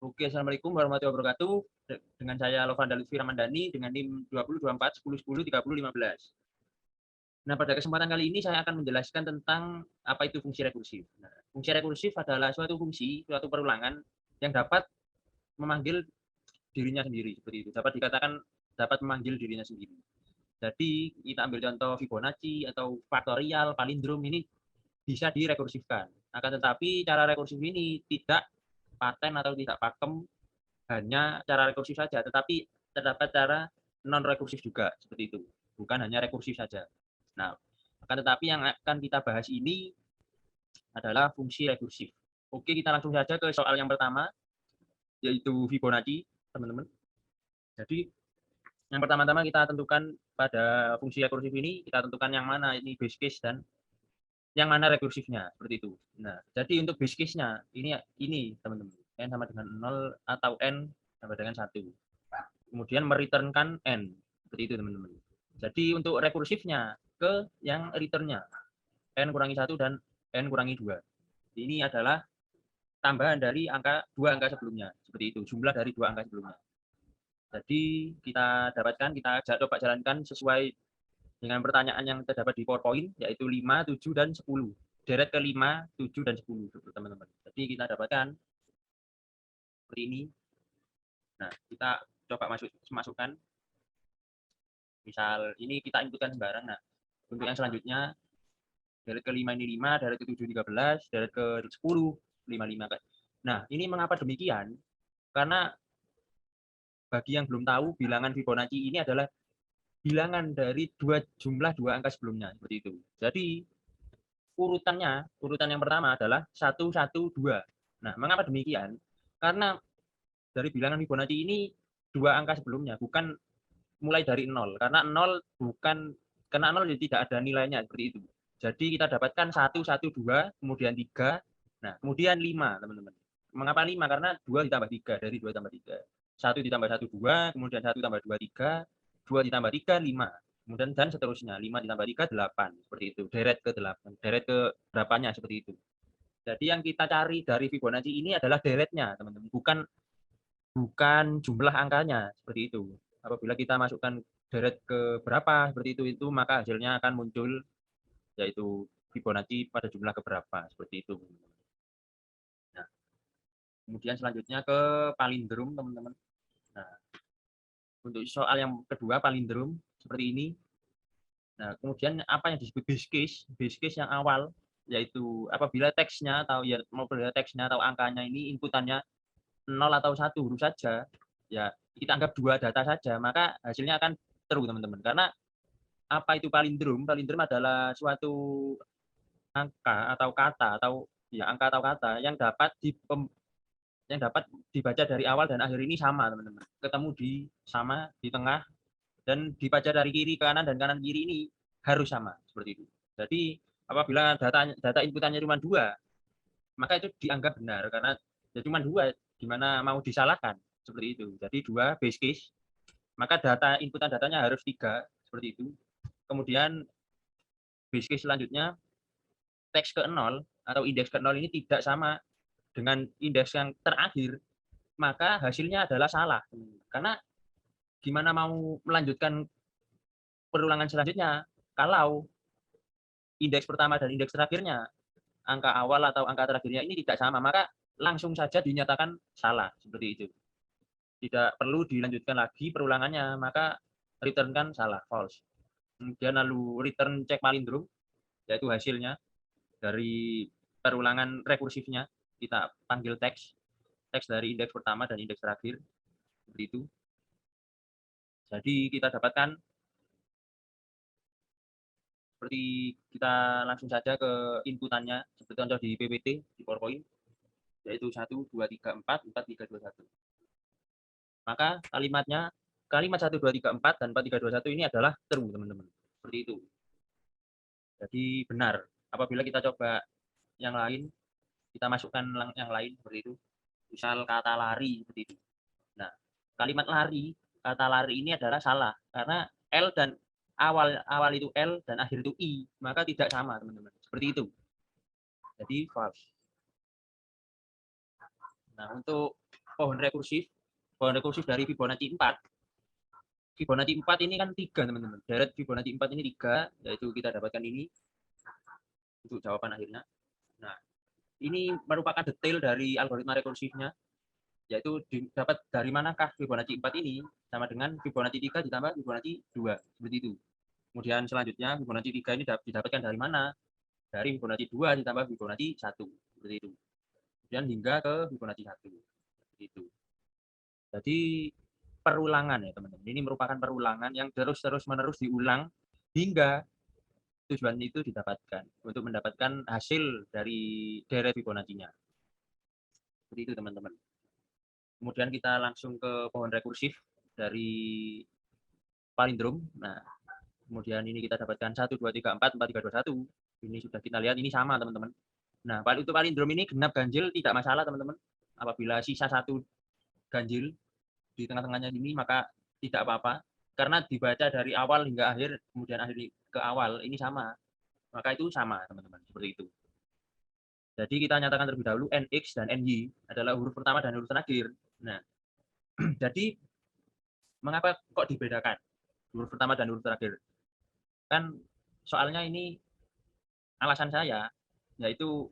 Oke, assalamualaikum warahmatullahi wabarakatuh. Dengan saya Lovanda Lutfi Ramadhani dengan NIM 2024 10 10 30 15. Nah, pada kesempatan kali ini saya akan menjelaskan tentang apa itu fungsi rekursif. Nah, fungsi rekursif adalah suatu fungsi, suatu perulangan yang dapat memanggil dirinya sendiri seperti itu. Dapat dikatakan dapat memanggil dirinya sendiri. Jadi kita ambil contoh Fibonacci atau faktorial, palindrom ini bisa direkursifkan. Akan tetapi cara rekursif ini tidak paten atau tidak pakem hanya cara rekursif saja, tetapi terdapat cara non rekursif juga seperti itu. Bukan hanya rekursif saja. Nah, akan tetapi yang akan kita bahas ini adalah fungsi rekursif. Oke, kita langsung saja ke soal yang pertama, yaitu Fibonacci, teman-teman. Jadi, yang pertama-tama kita tentukan pada fungsi rekursif ini, kita tentukan yang mana ini base case dan yang mana rekursifnya, seperti itu. Nah, jadi untuk base case-nya, ini teman-teman. N sama dengan 0 atau N sama dengan 1. Kemudian mereturnkan N. Seperti itu, teman-teman. Jadi untuk rekursifnya ke yang returnnya. N kurangi 1 dan N kurangi 2. Ini adalah tambahan dari dua angka sebelumnya. Seperti itu, jumlah dari dua angka sebelumnya. Jadi kita dapatkan, kita coba jalankan sesuai dengan pertanyaan yang terdapat di PowerPoint, yaitu 5, 7, dan 10. Deret ke 5, 7, dan 10, teman-teman. Jadi kita dapatkan seperti ini. Nah, kita coba masukkan. Misal ini kita inputkan sembarang. Nah, untuk yang selanjutnya, deret ke 5 ini 5, deret ke 7 13, deret ke 10 5. Nah, ini mengapa demikian? Karena bagi yang belum tahu, bilangan Fibonacci ini adalah bilangan dari jumlah dua angka sebelumnya, seperti itu. Jadi urutan yang pertama adalah 112. Nah, mengapa demikian? Karena dari bilangan Fibonacci ini dua angka sebelumnya, bukan mulai dari 0. Karena 0 tidak ada nilainya, seperti itu. Jadi kita dapatkan 112, kemudian 3, nah kemudian 5, teman-teman. Mengapa 5? Karena 2 ditambah 3, dari 2 tambah 3. 1 ditambah 1, 2, kemudian 1 tambah 2, 3, 2 ditambah 3, 5. Kemudian dan seterusnya, 5 ditambah 3, 8. Seperti itu, deret ke 8. Deret ke berapanya, seperti itu. Jadi yang kita cari dari Fibonacci ini adalah deretnya, teman-teman. Bukan jumlah angkanya, seperti itu. Apabila kita masukkan deret ke berapa, seperti itu maka hasilnya akan muncul, yaitu Fibonacci pada jumlah keberapa, seperti itu. Nah, kemudian selanjutnya ke palindrom, teman-teman. Nah, untuk soal yang kedua, palindrom, seperti ini. Nah, kemudian apa yang disebut base case? Base case yang awal, yaitu apabila teksnya atau angkanya ini inputannya 0 atau 1 huruf saja, ya kita anggap dua data saja, maka hasilnya akan true, teman-teman. Karena apa itu palindrom? Palindrom adalah suatu angka atau kata yang dapat dibaca dari awal dan akhir ini sama, teman-teman. Ketemu di tengah, dan dibaca dari kiri ke kanan dan kanan kiri ini harus sama, seperti itu. Jadi apabila data inputannya cuma 2, maka itu dianggap benar karena ya cuma 2, gimana mau disalahkan, seperti itu. Jadi 2 base case, maka inputan datanya harus 3, seperti itu. Kemudian base case selanjutnya, teks ke 0 atau indeks ke 0 ini tidak sama dengan indeks yang terakhir, maka hasilnya adalah salah. Karena gimana mau melanjutkan perulangan selanjutnya kalau indeks pertama dan indeks terakhirnya, angka awal atau angka terakhirnya ini tidak sama, maka langsung saja dinyatakan salah, seperti itu. Tidak perlu dilanjutkan lagi perulangannya, maka return kan salah, false. Kemudian lalu return cek palindrom, yaitu hasilnya dari perulangan rekursifnya, kita panggil teks dari indeks pertama dan indeks terakhir, seperti itu. Jadi kita dapatkan seperti, kita langsung saja ke inputannya, seperti contoh di PPT, di PowerPoint, yaitu 1, 2, 3, 4, 4, 3, 2, 1. Maka kalimat 1, 2, 3, 4, dan 4, 3, 2, 1 ini adalah true, teman-teman. Seperti itu. Jadi benar. Apabila kita coba yang lain, kita masukkan yang lain, seperti itu. Misal kata lari, seperti itu. Nah, kalimat lari, kata lari ini adalah salah. Karena L dan awal itu L dan akhir itu I, maka tidak sama, teman-teman. Seperti itu. Jadi false. Nah, untuk pohon rekursif dari Fibonacci 4. Fibonacci 4 ini kan 3, teman-teman. Deret Fibonacci 4 ini 3, yaitu kita dapatkan ini untuk jawaban akhirnya. Nah, ini merupakan detail dari algoritma rekursifnya, yaitu dapat dari manakah Fibonacci 4 ini sama dengan Fibonacci 3 ditambah Fibonacci 2, seperti itu. Kemudian selanjutnya Fibonacci 3 ini didapatkan dari mana? Dari Fibonacci 2 ditambah Fibonacci 1, seperti itu. Kemudian hingga ke Fibonacci 1, seperti itu. Jadi perulangan ya teman-teman. Ini merupakan perulangan yang terus-menerus diulang hingga tujuan itu didapatkan untuk mendapatkan hasil dari deret Fibonacci-nya. Seperti itu teman-teman. Kemudian kita langsung ke pohon rekursif dari palindrom. Nah, kemudian ini kita dapatkan 1, 2, 3, 4, 4, 3, 2, 1. Ini sudah kita lihat, ini sama teman-teman. Nah, untuk palindrom ini genap ganjil tidak masalah teman-teman. Apabila sisa 1 ganjil di tengah-tengahnya ini, maka tidak apa-apa. Karena dibaca dari awal hingga akhir, kemudian akhir ke awal, ini sama. Maka itu sama teman-teman, seperti itu. Jadi kita nyatakan terlebih dahulu NX dan NY adalah huruf pertama dan huruf terakhir. Nah, jadi mengapa kok dibedakan huruf pertama dan huruf terakhir? Kan soalnya ini alasan saya, yaitu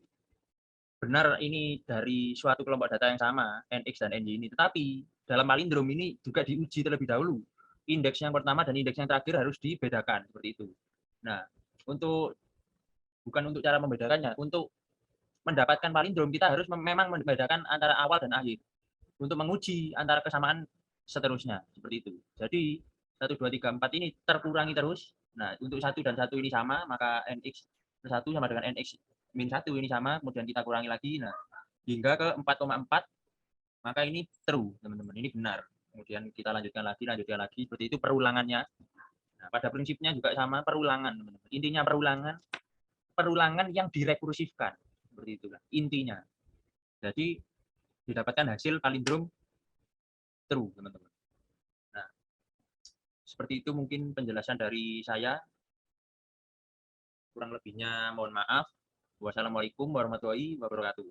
benar ini dari suatu kelompok data yang sama, NX dan NY ini. Tetapi dalam palindrom ini juga diuji terlebih dahulu. Indeks yang pertama dan indeks yang terakhir harus dibedakan, seperti itu. Nah, bukan untuk cara membedakannya, untuk mendapatkan palindrom kita harus memang membedakan antara awal dan akhir. Untuk menguji antara kesamaan seterusnya, seperti itu. Jadi 1, 2, 3, 4 ini terkurangi terus. Nah, untuk 1 dan 1 ini sama, maka NX 1 sama dengan NX min 1 ini sama, kemudian kita kurangi lagi. Nah, hingga ke 4,4, maka ini true, teman-teman. Ini benar. Kemudian kita lanjutkan lagi, seperti itu perulangannya. Nah, pada prinsipnya juga sama, perulangan, teman-teman. Intinya perulangan yang direkursifkan. Seperti itulah intinya. Jadi didapatkan hasil palindrom true, teman-teman. Nah, seperti itu mungkin penjelasan dari saya. Kurang lebihnya mohon maaf. Wassalamualaikum warahmatullahi wabarakatuh.